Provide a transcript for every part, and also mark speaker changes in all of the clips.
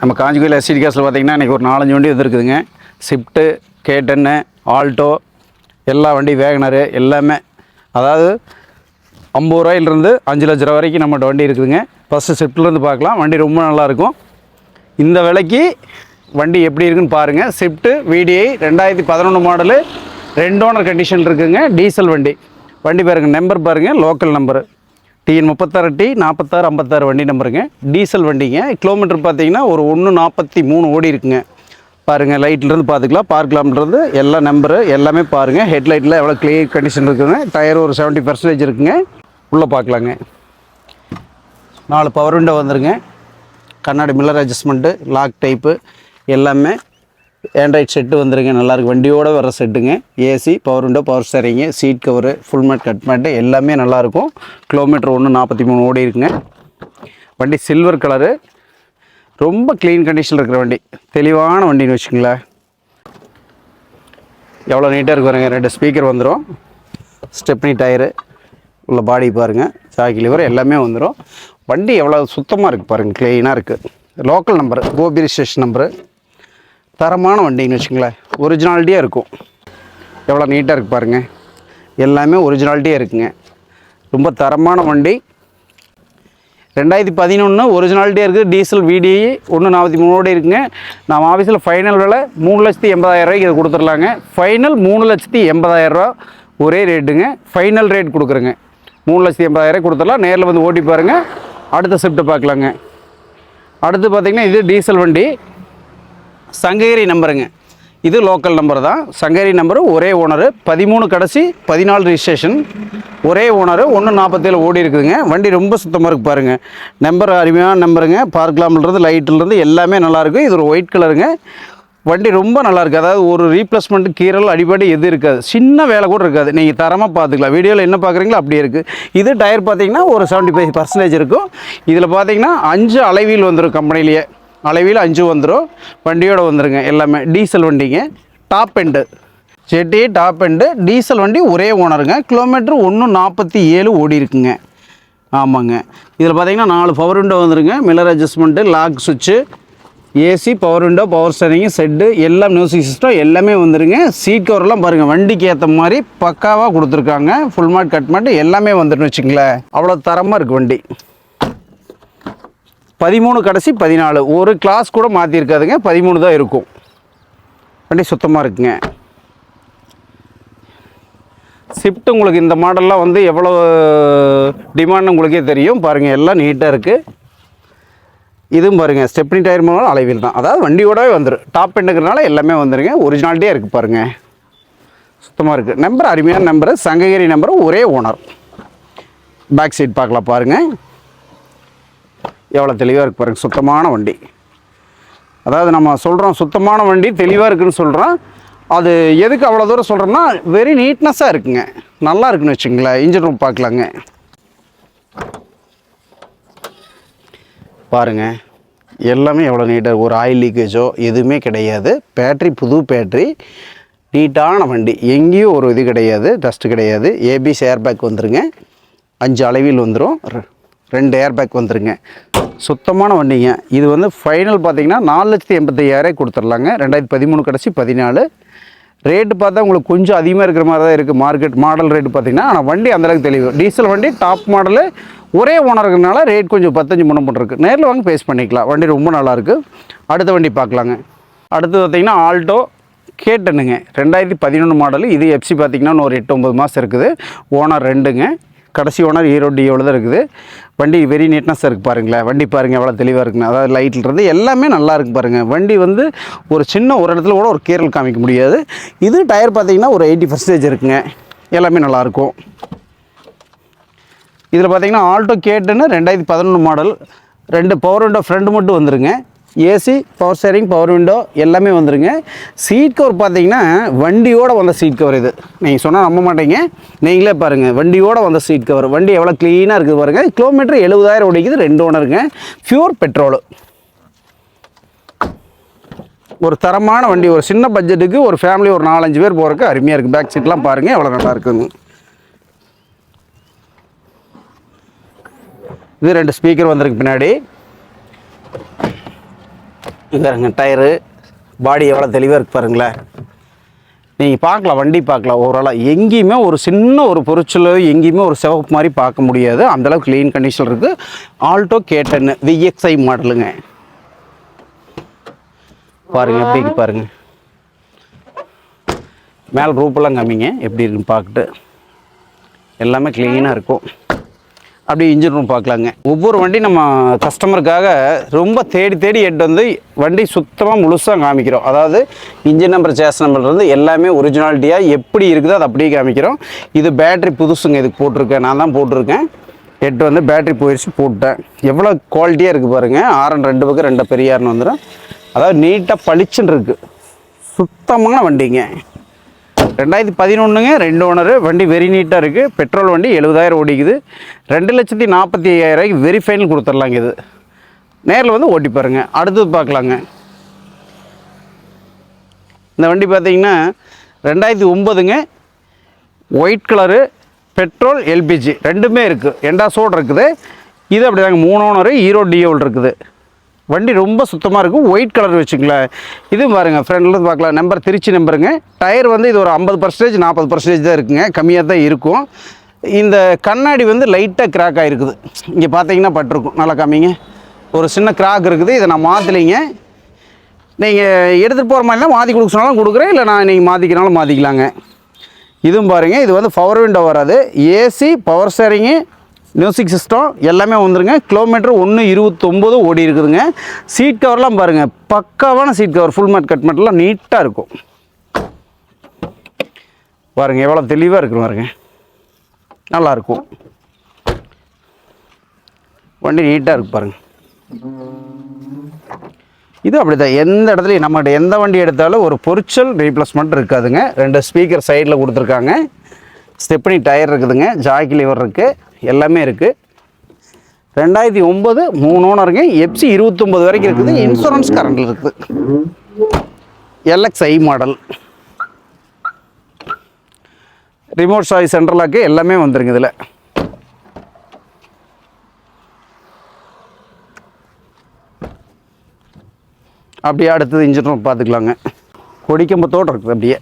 Speaker 1: நம்ம காஞ்சிபுரம் எஸ்டி கேஸில் பார்த்திங்கன்னா இன்றைக்கி ஒரு 4-5 வண்டி வந்துருக்குதுங்க. ஸ்விஃப்ட்டு, K10, ஆல்டோ, எல்லா வண்டி, வேகனரு எல்லாமே. அதாவது 50 ரூபாயிலிருந்து 5 லட்ச ரூபா வரைக்கும் நம்மகிட்ட வண்டி இருக்குதுங்க. ஃபஸ்ட்டு ஸ்விஃப்ட்லேருந்து பார்க்கலாம். வண்டி ரொம்ப நல்லாயிருக்கும். இந்த விலைக்கு வண்டி எப்படி இருக்குன்னு பாருங்கள். Swift VDI 2011 model, 2 owner condition இருக்குதுங்க. டீசல் வண்டி. வண்டி பாருங்கள், நம்பர் பாருங்கள், லோக்கல் நம்பரு TN 36T 4656 வண்டி நம்பருங்க. டீசல் வண்டிங்க. கிலோமீட்டர் பார்த்தீங்கன்னா ஒரு 143 ஓடி இருக்குங்க. பாருங்கள், லைட்லேருந்து பார்த்துக்கலாம், பார்க்கலாம்ன்றது எல்லா நம்பரு எல்லாமே பாருங்கள். ஹெட்லைட்டில் எவ்வளோ கிளியர் கண்டிஷன் இருக்குதுங்க. டயர் ஒரு 70% இருக்குங்க. உள்ளே பார்க்கலாங்க. 4 பவர் விண்டோ வந்துருங்க. கண்ணாடி மில்லர் அட்ஜஸ்ட்மெண்ட்டு, லாக் டைப்பு எல்லாமே. ஆண்ட்ராய்ட் செட்டு வந்துருங்க. நல்லாயிருக்கு. வண்டியோடு வர செட்டுங்க. AC, power window, power steering, seat cover, full mat, cut mat எல்லாமே நல்லாயிருக்கும். கிலோமீட்டர் 143 ஓடி இருக்குங்க. வண்டி சில்வர் கலரு, ரொம்ப க்ளீன் கண்டிஷனில் இருக்கிற வண்டி. தெளிவான வண்டின்னு வச்சுங்களேன். எவ்வளோ நீட்டாக இருக்கு பாருங்கள். 2 ஸ்பீக்கர் வந்துடும். ஸ்டெப்னி டயரு உள்ள பாடி பாருங்கள். சாக்கி லிவர் எல்லாமே வந்துடும். வண்டி எவ்வளோ சுத்தமாக இருக்குது பாருங்கள். க்ளீனாக இருக்குது. Local number, Gobi registration number. தரமான வண்டின்னு வச்சுங்களேன். ஒரிஜினாலிட்டியாக இருக்கும். எவ்வளோ நீட்டாக இருக்குது பாருங்கள். எல்லாமே ஒரிஜினாலிட்டியாக இருக்குங்க. ரொம்ப தரமான வண்டி. 2011 ஒரிஜினாலிட்டியாக இருக்குது. டீசல் VDI 143 ஓடி இருக்குங்க. நம்ம ஆஃபீஸில் ஃபைனல் விலை 3,80,000 ரூபாய்க்கு இதை கொடுத்துர்லாங்க. ஃபைனல் 3,80,000 ரூபா ஒரே ரேட்டுங்க. ஃபைனல் ரேட் கொடுக்குறேங்க. 3,80,000 கொடுத்துடலாம். நேரில் வந்து ஓட்டி பாருங்கள். அடுத்த ஷிஃப்ட்டை பார்க்கலாங்க. அடுத்து பார்த்திங்கன்னா இது டீசல் வண்டி. சங்ககிரி நம்பருங்க. இது லோக்கல் நம்பர் தான். சங்ககிரி நம்பரு, ஒரே ஓனரு, 13 கடைசி 14 ரிஜிஸ்ட்ரேஷன், ஒரே ஓனரு, 147 ஓடி இருக்குதுங்க. வண்டி ரொம்ப சுத்தமாக இருக்குது பாருங்கள். நம்பர் அருமையான நம்பருங்க. பார்க்கலாம்ன்றது லைட்லேருந்து எல்லாமே நல்லாயிருக்கும். இது ஒரு ஒயிட் கலருங்க. வண்டி ரொம்ப நல்லாயிருக்கு. அதாவது ஒரு ரீப்ளேஸ்மெண்ட், கீரல், அடிப்படை எது இருக்காது. சின்ன வேலை கூட இருக்காது. நீங்கள் தரமாக பார்த்துக்கலாம். வீடியோவில் என்ன பார்க்குறீங்களோ அப்படியே இருக்குது. இது டயர் பார்த்தீங்கன்னா ஒரு 75% இருக்கும். இதில் பார்த்தீங்கன்னா 5 அலைவீல் வந்துடும். கம்பெனிலேயே அலைவீல் 5 வந்துடும். வண்டியோடு வந்துடுங்க. எல்லாமே டீசல் வண்டிங்க. டாப் எண்டு ஜெட்டி, டாப் எண்டு டீசல் வண்டி, ஒரே ஓனருங்க. கிலோமீட்டர் 147 ஓடி இருக்குங்க. ஆமாங்க. இதில் பார்த்தீங்கன்னா 4 பவர் விண்டோ வந்துடுங்க. மில்லர் அட்ஜஸ்ட்மெண்ட்டு, லாக் சுவிட்சு, AC, power window, power steering, set எல்லாம், மியூசிக் சிஸ்டம் எல்லாமே வந்துடுங்க. சீட் கவரெல்லாம் பாருங்கள். வண்டிக்கு ஏற்ற மாதிரி பக்காவாக கொடுத்துருக்காங்க. ஃபுல் மாட், கட் மாட் எல்லாமே வந்துடுன்னு வச்சுங்களேன். அவ்வளோ தரமாக இருக்குது வண்டி. 13 கடைசி 14, ஒரு கிளாஸ் கூட மாற்றிருக்காதுங்க. 13 தான் இருக்கும். வண்டி சுத்தமாக இருக்குங்க. ஸ்விஃப்ட் உங்களுக்கு இந்த மாடல்லாம் வந்து எவ்வளோ டிமாண்ட் உங்களுக்கே தெரியும். பாருங்கள், எல்லாம் நீட்டாக இருக்குது. இதுவும் பாருங்கள், ஸ்டெப்னி டயர் மூலம் அலைவில் தான். அதாவது வண்டியோடவே வந்துடும். டாப் எண்டுங்கிறனால எல்லாமே வந்துடுங்க. ஒரிஜினாலிட்டியாக இருக்குது பாருங்கள். சுத்தமாக இருக்குது. நம்பர் அருமையான நம்பரு. சங்ககிரி நம்பரு, ஒரே ஓனர். பேக் சைட் பார்க்கலாம் பாருங்கள். எவ்வளோ தெளிவாக இருக்குது பாருங்கள். சுத்தமான வண்டி. அதாவது நம்ம சொல்கிறோம் சுத்தமான வண்டி தெளிவாக இருக்குதுன்னு சொல்கிறோம். அது எதுக்கு அவ்வளோ தூரம் சொல்கிறோம்னா, வெரி நீட்னஸாக இருக்குங்க. நல்லா இருக்குன்னு வச்சுங்களேன். இன்ஜின் ரூம் பார்க்கலாங்க பாருங்கள். எல்லாமே எவ்வளோ நீட்டாக, ஒரு ஆயில் லீக்கேஜோ எதுவுமே கிடையாது. பேட்ரி புது பேட்ரி, நீட்டான வண்டி. எங்கேயும் ஒரு இது கிடையாது, டஸ்ட்டு கிடையாது. ABS ஏர் பேக் வந்துருங்க. 5 அலைவீல் வந்துடும். 2 ஏர் பேக் வந்துருங்க. சுத்தமான வண்டிங்க. இது வந்து ஃபைனல் பார்த்தீங்கன்னா 4,85,000 கொடுத்துர்லாங்க. 2013 கடைசி 14. ரேட்டு பார்த்தா உங்களுக்கு கொஞ்சம் அதிகமாக இருக்கிற மாதிரி தான் இருக்குது. மார்க்கெட் மாடல் ரேட்டு பார்த்தீங்கன்னா. ஆனால் வண்டி அந்தளவுக்கு தெளிவு. டீசல் வண்டி, டாப் மாடலு, ஒரே ஓனருக்குனால ரேட் கொஞ்சம் 15 முன்ன போட்டுருக்கு. நேரில் வாங்க பேஸ் பண்ணிக்கலாம். வண்டி ரொம்ப நல்லாயிருக்கு. அடுத்த வண்டி பார்க்கலாங்க. அடுத்து பார்த்தீங்கன்னா ஆல்டோ K10ங்க. 2011 மாடலு. இது FC பார்த்தீங்கன்னா இன்னும் ஒரு 8-9 மாதம் இருக்குது. ஓனர் 2ங்க. கடைசி ஓனர் ஈரோடு டியோவில் தான் இருக்குது. வண்டி வெரி நீட்னஸாக இருக்குது பாருங்களேன். வண்டி பாருங்கள் எவ்வளோ தெளிவாக இருக்குங்க. அதாவது லைட்லேருந்து எல்லாமே நல்லா இருக்குது பாருங்கள். வண்டி வந்து ஒரு சின்ன ஒரு இடத்துல கூட ஒரு கீரல் காமிக்க முடியாது. இது டயர் பார்த்தீங்கன்னா ஒரு 80% இருக்குங்க. எல்லாமே நல்லாயிருக்கும். இதில் பார்த்தீங்கன்னா Alto K10 2011 model. 2 power window front மட்டும் வந்துருங்க. AC, power steering, power window எல்லாமே வந்துருங்க. சீட் கவர் பார்த்தீங்கன்னா வண்டியோடு வந்த சீட் கவர். இது நீங்கள் சொன்னால் நம்ப மாட்டீங்க. நீங்களே பாருங்கள், வண்டியோடு வந்த சீட் கவர். வண்டி எவ்வளோ க்ளீனாக இருக்குது பாருங்கள். கிலோமீட்டர் 70,000 ஓடிக்குது. 2 ஓனருங்க. Pure petrol. ஒரு தரமான வண்டி. ஒரு சின்ன பட்ஜெட்டுக்கு ஒரு ஃபேமிலி ஒரு 4-5 பேர் போகிறதுக்கு அருமையாக இருக்குது. பேக் சீட்லாம் பாருங்கள் எவ்வளோ நல்லா இருக்குங்க. இது 2 ஸ்பீக்கர் வந்திருக்கு பின்னாடி. இங்கே டயரு பாடி எவ்வளோ தெளிவாக இருக்கு பாருங்களேன். நீங்கள் பார்க்கலாம், வண்டி பார்க்கலாம். ஓவராலாக எங்கேயுமே ஒரு சின்ன ஒரு பொருட்கள் எங்கேயுமே ஒரு சிவப்பு மாதிரி பார்க்க முடியாது. அந்தளவுக்கு க்ளீன் கண்டிஷன் இருக்குது. ஆல்டோ K10 VXI மாடலுங்க. பாருங்கள் எப்படி பாருங்கள், மேலே ரூப்பெல்லாம் காமிங்க எப்படி இருக்குன்னு பார்த்துட்டு. எல்லாமே க்ளீனாக இருக்கும். அப்படி இன்ஜின் ரூம் பார்க்கலாங்க. ஒவ்வொரு வண்டி நம்ம கஸ்டமருக்காக ரொம்ப தேடி தேடி எடுத்து வந்து வண்டி சுத்தமாக முழுசாக காமிக்கிறோம். அதாவது இன்ஜின் நம்பர், சேஸ் நம்பர்லேருந்து எல்லாமே ஒரிஜினாலிட்டியாக எப்படி இருக்குதோ அதை அப்படியே காமிக்கிறோம். இது பேட்ரி புதுசுங்க, இதுக்கு போட்டிருக்கேன், நான் தான் போட்டிருக்கேன். எட்டு வந்து பேட்ரி போயிடுச்சு, போட்டேன். எவ்வளோ குவாலிட்டியாக இருக்குது பாருங்கள். ஆரன் 2 பக்கம் 2 பெரியார்னு வந்துடும். அதாவது நீட்டாக பளிச்சுன்னு இருக்குது. சுத்தமான வண்டிங்க. 2011ங்க, 2 ஓனரு. வண்டி வெரி நீட்டாக இருக்குது. பெட்ரோல் வண்டி 70,000 ஓடிக்குது. 2,45,000 வெரி ஃபைனல் கொடுத்துர்லாங்க. இது நேரில் வந்து ஓட்டி பாருங்கள். அடுத்தது பார்க்கலாங்க. இந்த வண்டி பார்த்தீங்கன்னா 2009ங்க, ஒயிட் கலரு, பெட்ரோல் LPG ரெண்டுமே இருக்குது. எண்டாசோடு இருக்குது. இது அப்படி தாங்க 3 ஓனரு. ஹீரோ டியோவில் இருக்குது. வண்டி ரொம்ப சுத்தமாக இருக்கும். ஒயிட் கலர் வச்சுங்களேன். இதுவும் பாருங்கள், ஃப்ரெண்ட்லேருந்து பார்க்கலாம். நம்பர் திருச்சி நம்பருங்க. டயர் வந்து இது ஒரு 50% 40% தான் இருக்குங்க, கம்மியாக தான் இருக்கும். இந்த கண்ணாடி வந்து லைட்டாக கிராக் ஆகிருக்குது. இங்கே பார்த்தீங்கன்னா பட்டிருக்கும். நல்லா காமிங்க. ஒரு சின்ன கிராக் இருக்குது. இதை நான் மாற்றலைங்க. நீங்கள் எடுத்துகிட்டு போகிற மாதிரினா மாற்றி கொடுக்க சொன்னாலும் கொடுக்குறேன், இல்லை நான் நீங்கள் மாற்றிக்கினாலும் மாற்றிக்கலாங்க. இதுவும் பாருங்கள், இது வந்து பவர் விண்டோ வராது. AC, power steering, music system எல்லாமே வந்துருங்க. கிலோமீட்டர் 1.29 ஓடி இருக்குதுங்க. சீட் கவர்லாம் பாருங்கள், பக்காவான seat cover, full mat cut மேட்லாம் நீட்டாக இருக்கும். பாருங்கள் எவ்வளோ தெளிவாக இருக்குது பாருங்க. நல்லாயிருக்கும். வண்டி நீட்டாக இருக்குது பாருங்கள். இது அப்படி தான். எந்த இடத்துலையும் நம்மகிட்ட எந்த வண்டி எடுத்தாலும் ஒரு பொருட்கள் ரீப்ளேஸ்மெண்ட் இருக்காதுங்க. 2 ஸ்பீக்கர் சைடில் கொடுத்துருக்காங்க. ஸ்டெப்னி டயர் இருக்குதுங்க. ஜாக்கி லிவர் இருக்குது. எல்லாமே இருக்குது. 2009 3 ஓனருங்க. FC 29 வரைக்கும் இருக்குது. இன்சூரன்ஸ் கரண்டில் இருக்குது. LXI model. Remote Sai central lock எல்லாமே வந்துருங்க இதில். அப்படியே அடுத்தது இன்ஜின் ரூம் பார்த்துக்கலாங்க. கொடிக்கம்பத்தோடு இருக்குது. அப்படியே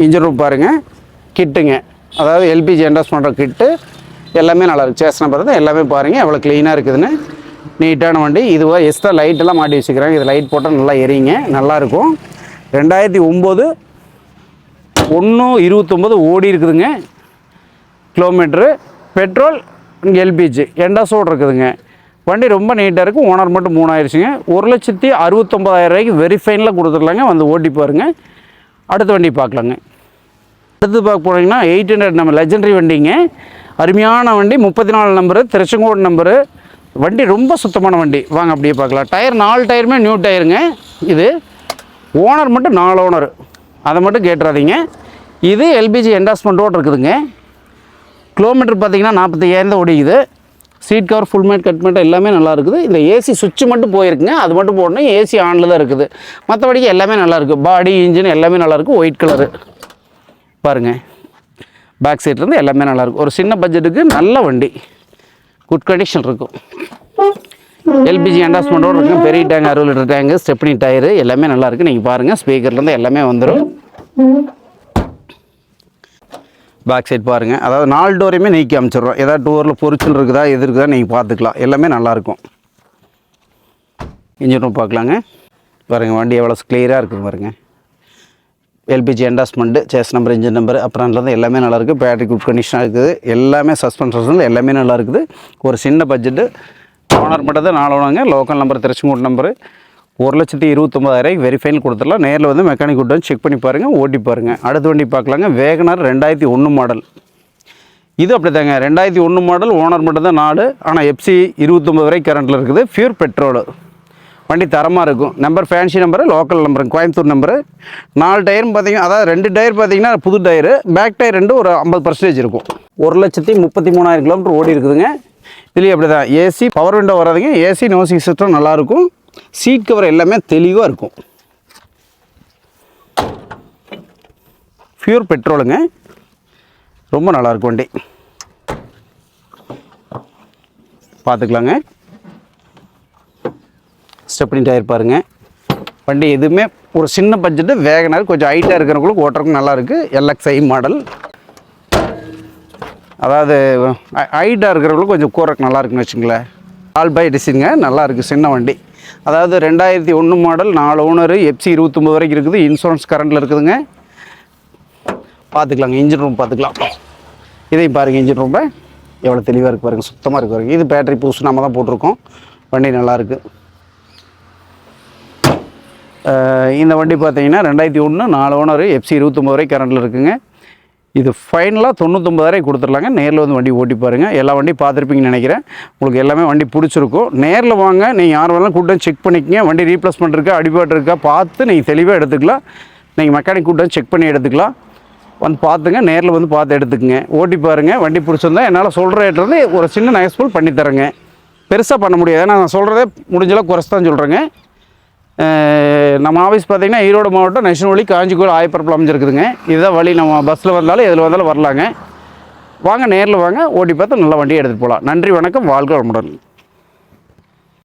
Speaker 1: இன்ஜின் ரூம் பாருங்கள். கிட்டுங்க, அதாவது LPG என்டாஸ் பண்ணுற கிட்டு எல்லாமே நல்லாயிருக்கு. சேஸ் நம்பர் தான் எல்லாமே பாருங்கள் எவ்வளோ க்ளீனாக இருக்குதுன்னு. நீட்டான வண்டி. இதுவாக எக்ஸ்ட்ரா லைட்டெல்லாம் மாட்டி வச்சுக்கிறாங்க. இது லைட் போட்டால் நல்லா எரியுங்க, நல்லாயிருக்கும். 2009 1.29 ஓடி இருக்குதுங்க. கிலோமீட்ரு. பெட்ரோல், LPG என்டாஸோடு இருக்குதுங்க. வண்டி ரொம்ப நீட்டாக இருக்கும். ஓனர் மட்டும் 3 ஆயிடுச்சுங்க. 1,69,000 வெரி ஃபைனில் கொடுத்துடலாங்க. வந்து ஓட்டி பாருங்கள். அடுத்த வண்டி பார்க்கலாங்க. அடுத்து பார்க்க போனீங்கன்னா 800 நம்ம லெஜெண்டரி வண்டிங்க. அருமையான வண்டி. 34 நம்பரு, திருச்செங்கோடு நம்பரு. வண்டி ரொம்ப சுத்தமான வண்டி. வாங்க அப்படியே பார்க்கலாம். டயர் 4 டயருமே நியூ டயருங்க. இது ஓனர் மட்டும் 4 ஓனர், அதை மட்டும் கேட்டுறாதீங்க. இது LPG என்டாஸ்மெண்ட்டோடு இருக்குதுங்க. கிலோமீட்டர் பார்த்தீங்கன்னா 45,000 தான் ஓடிக்குது. Seat cover, full mat, cut mat எல்லாமே நல்லா இருக்குது. இந்த ஏசி சுவிட்ச் மட்டும் போயிருக்குங்க, அது மட்டும் போடணும். ஏசி ஆனில் தான் இருக்குது. மற்றபடிக்கு எல்லாமே நல்லாயிருக்கு. பாடி, இன்ஜின் எல்லாமே நல்லாயிருக்கு. ஒயிட் கலரு பாருங்கள். பேக் சைட்லேருந்து எல்லாமே நல்லாயிருக்கும். ஒரு சின்ன பட்ஜெட்டுக்கு நல்ல வண்டி, குட் கண்டிஷன் இருக்கும். LPG என்டாஸ்மெண்ட்டோடு இருக்கும். பெரிய tank, 60 litre tank, stepney tyre எல்லாமே நல்லாயிருக்கு. நீங்கள் பாருங்கள், ஸ்பீக்கர்லேருந்து எல்லாமே வந்துடும். பேக் சைட் பாருங்கள். அதாவது 4 டோரையுமே நீக்கி அமைச்சிடுறோம். ஏதாவது டோரில் பொரிச்சல் இருக்குதா, எது இருக்குதா நீங்கள் பார்த்துக்கலாம். எல்லாமே நல்லாயிருக்கும். இன்ஜின் ரூம் பார்க்கலாங்க. பாருங்கள் வண்டி எவ்வளோ கிளியராக இருக்குது பாருங்கள். LPG endorsement, chassis number, engine number, அப்புறம்லேருந்து எல்லாமே நல்லாயிருக்கு. பேட்டரி குட் கண்டிஷனாக இருக்குது. எல்லாமே சஸ்பென்ஷன் எல்லாமே நல்லா இருக்குது. ஒரு சின்ன பட்ஜெட்டு. ஓனர் மட்டும் தான் 4 ஓனருங்க. Local number, Tiruchengode number. 1,29,000 very final கொடுத்துடலாம். நேரில் வந்து மெக்கானிக் கூட்டு வந்து செக் பண்ணி பாருங்கள், ஓட்டி பாருங்கள். அடுத்த வண்டி பார்க்கலாங்க. Wagon R 2001 model. இது அப்படி தாங்க. 2001 மாடல். ஓனர் மட்டும் தான் 4, ஆனால் FC 29 வரைக்கும் கரண்ட்டில் இருக்குது. Pure petrol. வண்டி தரமாக இருக்கும். Number fancy number, local number, Coimbatore number. 4 டயரும் பார்த்தீங்கன்னா, அதாவது 2 டயர் பார்த்தீங்கன்னா புது டயரு. பேக் டயர் 2 ஒரு 50% இருக்கும். 1,33,000 கிலோமீட்டர் ஓடி இருக்குதுங்க. இதுலேயும் அப்படி தான். ஏசி, பவர் விண்டோ வராதுங்க. ஏசி, மியூசிக் சிஸ்டம் நல்லாயிருக்கும். சீட் கவர் எல்லாமே தெளிவாக இருக்கும். ஃபியூர் பெட்ரோலுங்க. ரொம்ப நல்லாயிருக்கும் வண்டி. பார்த்துக்கலாங்க. ஸ்டெப்னி டயர் பாருங்கள். வண்டி எதுவுமே ஒரு சின்ன பட்ஜெட்டு வேகனர் கொஞ்சம் ஹைட்டாக இருக்கிறவங்களுக்கு ஓட்டுறதுக்கு நல்லாயிருக்கு. LXi மாடல், அதாவது ஹைட்டாக இருக்கிறவங்களுக்கு கொஞ்சம் கூறக்கு நல்லா இருக்குன்னு வச்சுங்களேன். ஆல் பை டிசைனுங்க, நல்லாயிருக்கு சின்ன வண்டி. அதாவது 2001 மாடல், 4 ஓனரு, FC 29 வரைக்கும் இருக்குது. இன்சூரன்ஸ் கரண்டில் இருக்குதுங்க. பார்த்துக்கலாங்க, இன்ஜின் ரூம் பார்த்துக்கலாம். இதையும் பாருங்கள், இன்ஜின் ரூம்பை எவ்வளோ தெளிவாக இருக்குது பாருங்கள், சுத்தமாக இருக்குது பாருங்கள். இது பேட்டரி புதுசு நம்ம தான் போட்டிருக்கோம். வண்டி நல்லாயிருக்கு. இந்த வண்டி பார்த்தீங்கன்னா 2001, 4 ஓனரு, FC 29 வரைக்கும் கரண்டில் இருக்குதுங்க. இது ஃபைனலாக 99,000 கொடுத்துடலாங்க. நேரில் வந்து வண்டி ஓட்டி பாருங்கள். எல்லா வண்டியும் பார்த்துருப்பீங்கன்னு நினைக்கிறேன். உங்களுக்கு எல்லாமே வண்டி பிடிச்சிருக்கும். நேரில் வாங்க, நீங்கள் யார் வேணாலும் கூட்டம் செக் பண்ணிக்கங்க. வண்டி ரீப்ளேஸ்மெண்ட் இருக்கா, அடிபாட்டு இருக்கா பார்த்து நீங்கள் தெளிவாக எடுத்துக்கலாம். நீங்கள் மெக்கானிக் கூட்டம் செக் பண்ணி எடுத்துக்கலாம். வந்து பார்த்துங்க, நேரில் வந்து பார்த்து எடுத்துக்கங்க. ஓட்டி பாருங்கள். வண்டி பிடிச்சிருந்தா என்னால் சொல்கிற ரேட்லேருந்து ஒரு சின்ன நெகஸ்புல் பண்ணித்தரேங்க. பெருசாக பண்ண முடியாது, ஏன்னா நான் சொல்கிறதே முடிஞ்சளவு குறைச்சி தான் சொல்கிறேங்க. நம்ம ஆஃபீஸ் பார்த்திங்கன்னா ஈரோடு மாவட்டம் நெஷன்வழி காஞ்சிபுரம் ஆயப்பரப்பில் அமைஞ்சிருக்குதுங்க. இதுதான் வழி. நம்ம பஸ்ஸில் வந்தாலும் எதில் வந்தாலும் வரலாங்க. வாங்க, நேரில் வாங்க, ஓட்டி பார்த்து நல்ல வண்டியை எடுத்துகிட்டு போகலாம். நன்றி, வணக்கம், வாழ்க வளமுடன்.